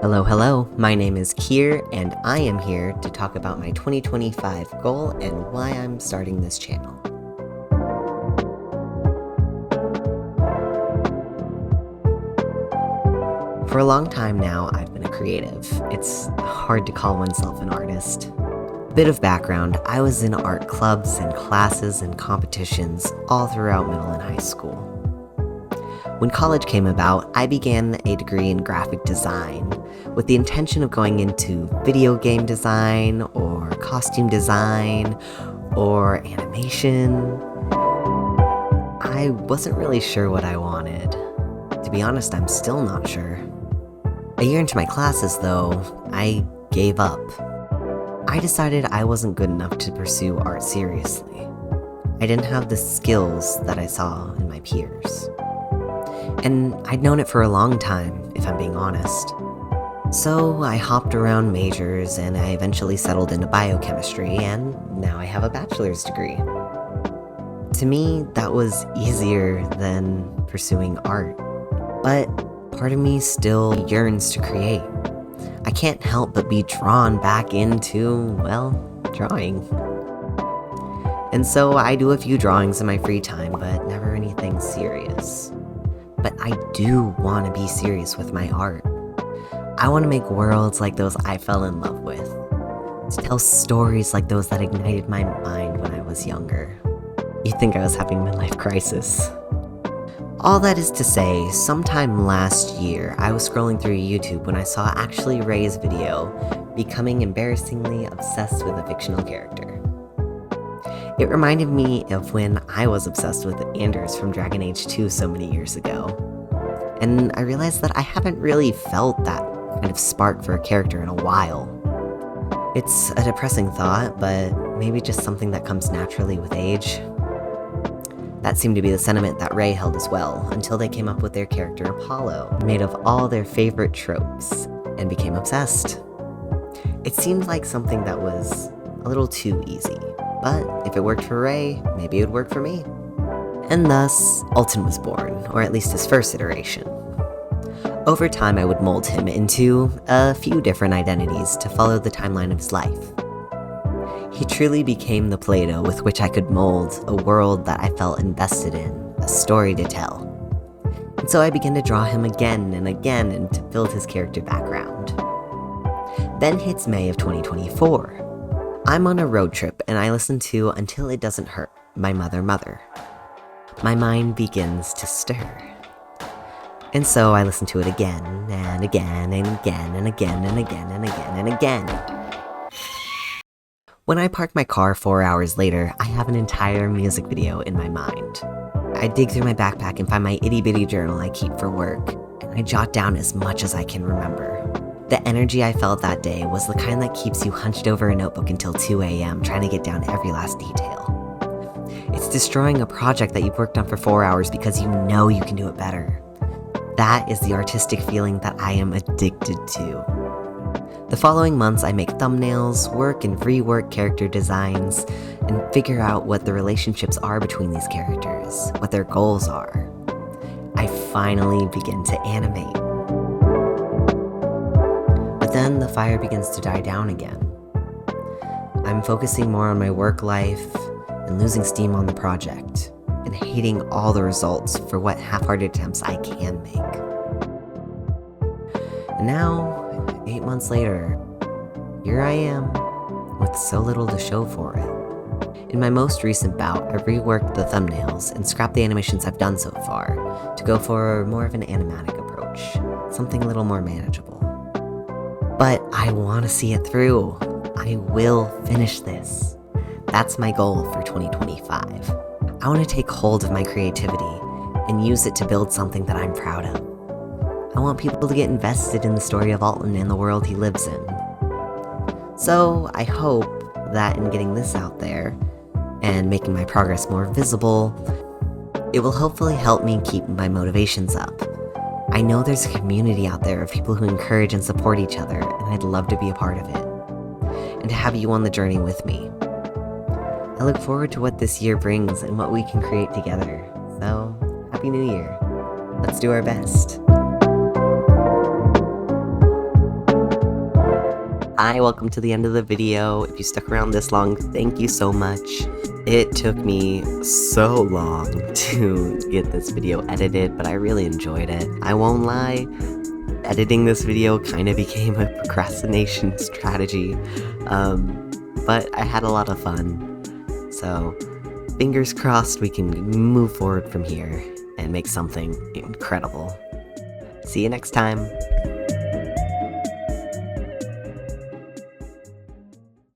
Hello, my name is Kier, and I am here to talk about my 2025 goal and why I'm starting this channel. For a long time now, I've been a creative. It's hard to call oneself an artist. Bit of background, I was in art clubs and classes and competitions all throughout middle and high school. When college came about, I began a degree in graphic design with the intention of going into video game design or costume design or animation. I wasn't really sure what I wanted. To be honest, I'm still not sure. A year into my classes, though, I gave up. I decided I wasn't good enough to pursue art seriously. I didn't have the skills that I saw in my peers. And I'd known it for a long time, if I'm being honest. So I hopped around majors and I eventually settled into biochemistry, and now I have a bachelor's degree. To me, that was easier than pursuing art. But part of me still yearns to create. I can't help but be drawn back into, drawing. And so I do a few drawings in my free time, but never anything serious. But I do want to be serious with my art. I want to make worlds like those I fell in love with, to tell stories like those that ignited my mind when I was younger. You'd think I was having a midlife crisis. All that is to say, sometime last year, I was scrolling through YouTube when I saw Actually Ray's video, becoming embarrassingly obsessed with a fictional character. It reminded me of when I was obsessed with Anders from Dragon Age 2 so many years ago. And I realized that I haven't really felt that kind of spark for a character in a while. It's a depressing thought, but maybe just something that comes naturally with age. That seemed to be the sentiment that Ray held as well, until they came up with their character Apollo, made of all their favorite tropes, and became obsessed. It seemed like something that was a little too easy. But if it worked for Ray, maybe it would work for me. And thus, Alton was born, or at least his first iteration. Over time, I would mold him into a few different identities to follow the timeline of his life. He truly became the Play-Doh with which I could mold a world that I felt invested in, a story to tell. And so I began to draw him again and again and to build his character background. Then hits May of 2024. I'm on a road trip and I listen to Until It Doesn't Hurt by Mother. My mind begins to stir. And so I listen to it again and again and again and again and again and again and again. When I park my car 4 hours later, I have an entire music video in my mind. I dig through my backpack and find my itty-bitty journal I keep for work, and I jot down as much as I can remember. The energy I felt that day was the kind that keeps you hunched over a notebook until 2 a.m. trying to get down every last detail. It's destroying a project that you've worked on for 4 hours because you know you can do it better. That is the artistic feeling that I am addicted to. The following months, I make thumbnails, work and rework character designs, and figure out what the relationships are between these characters, what their goals are. I finally begin to animate. But then the fire begins to die down again. I'm focusing more on my work life and losing steam on the project, and hating all the results for what half-hearted attempts I can make. And now, 8 months later, here I am, with so little to show for it. In my most recent bout, I reworked the thumbnails and scrapped the animations I've done so far to go for more of an animatic approach, something a little more manageable. But I want to see it through. I will finish this. That's my goal for 2025. I want to take hold of my creativity and use it to build something that I'm proud of. I want people to get invested in the story of Alton and the world he lives in. So I hope that in getting this out there and making my progress more visible, it will hopefully help me keep my motivations up. I know there's a community out there of people who encourage and support each other, and I'd love to be a part of it, and to have you on the journey with me. I look forward to what this year brings and what we can create together. So, Happy New Year. Let's do our best. Hi, welcome to the end of the video. If you stuck around this long, thank you so much. It took me so long to get this video edited, but I really enjoyed it. I won't lie, editing this video kind of became a procrastination strategy, but I had a lot of fun. So, fingers crossed we can move forward from here and make something incredible. See you next time.